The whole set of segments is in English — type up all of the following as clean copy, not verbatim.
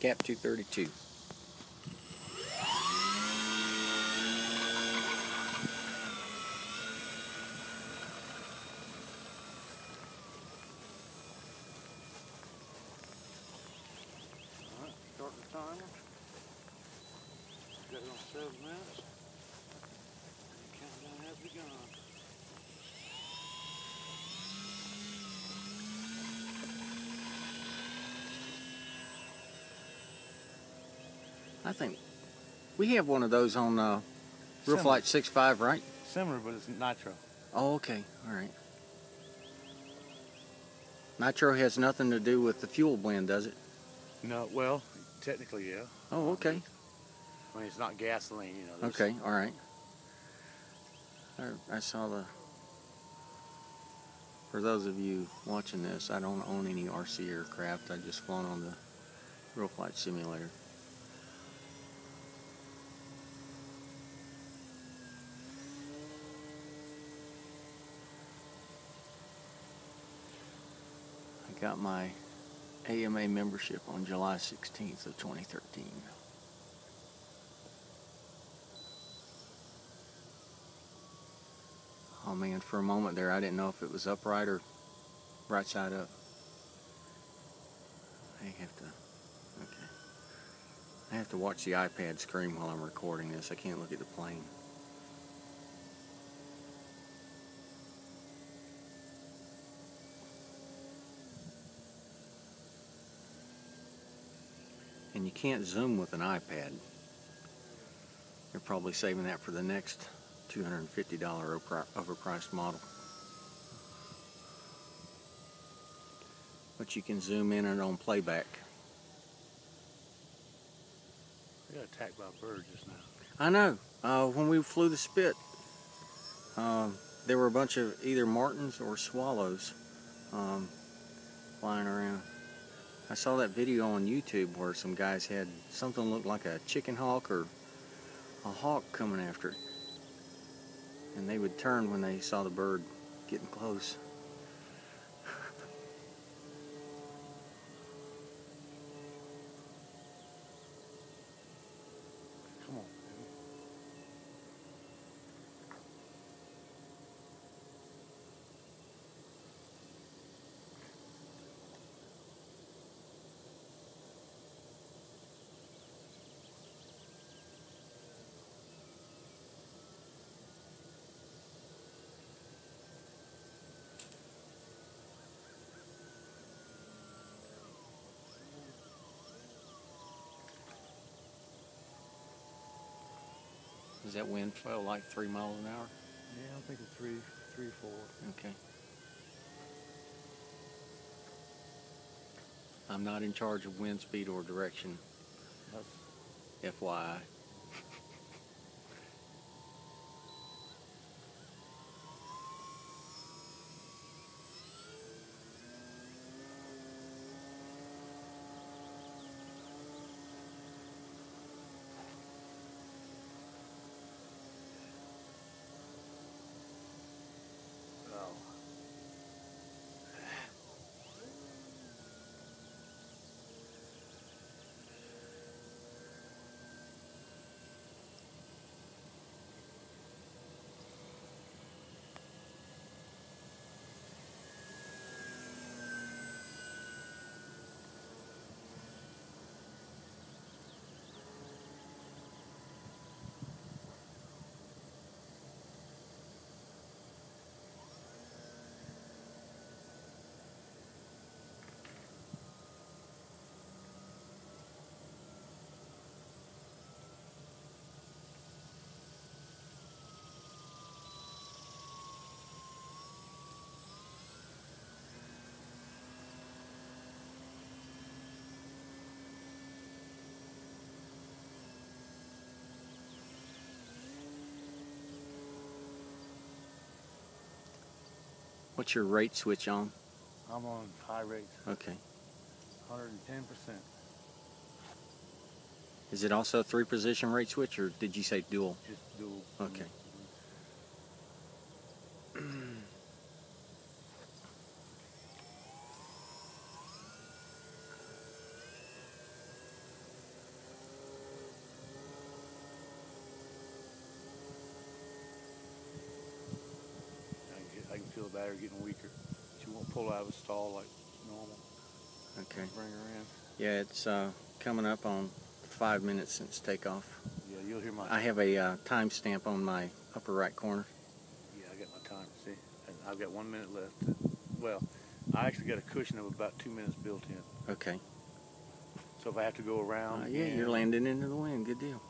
CAP-232. Alright, start the timer. Got it on 7 minutes. And the countdown has begun. I think we have one of those on Real Flight 65, right? Similar, but it's nitro. Oh, okay. All right. Nitro has nothing to do with the fuel blend, does it? No, well, technically, yeah. Oh, okay. I mean, it's not gasoline, you know. Okay, all right. I saw the... For those of you watching this, I don't own any RC aircraft. I just flown on the Real Flight Simulator. I got my AMA membership on July 16th of 2013. Oh man, for a moment there I didn't know if it was upright or right side up. I have to watch the iPad screen while I'm recording this. I can't look at the plane. And you can't zoom with an iPad. You're probably saving that for the next $250 overpriced model. But you can zoom in and on playback. I got attacked by a bird just now. I know. When we flew the Spit, there were a bunch of either martins or swallows flying around. I saw that video on YouTube where some guys had something that looked like a chicken hawk or a hawk coming after it. And they would turn when they saw the bird getting close. Come on. Does that wind feel like 3 miles an hour? Yeah, I'm thinking three, 4. Okay. I'm not in charge of wind speed or direction. That's FYI. What's your rate switch on? I'm on high rates. Okay. 110%. Is it also a 3-position rate switch, or did you say dual? Just dual. Okay. battery getting weaker. She won't pull out of the stall like normal. Okay. Bring her in. Yeah, it's coming up on 5 minutes since takeoff. Yeah, you'll hear my... I have a timestamp on my upper right corner. Yeah, I got my time, see? And I've got 1 minute left. Well, I actually got a cushion of about 2 minutes built in. Okay. So if I have to go around... Yeah, you're landing into the wind. Good deal.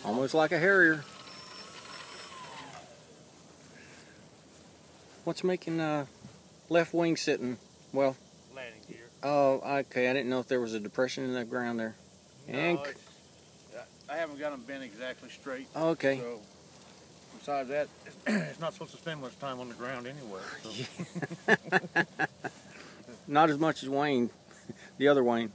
Almost like a Harrier. What's making left wing sitting? Well, landing gear. oh, okay. I didn't know if there was a depression in the ground there. No, I haven't got them bent exactly straight. Okay. So, besides that, it's not supposed to spend much time on the ground anyway. So. Not as much as Wayne, the other Wayne.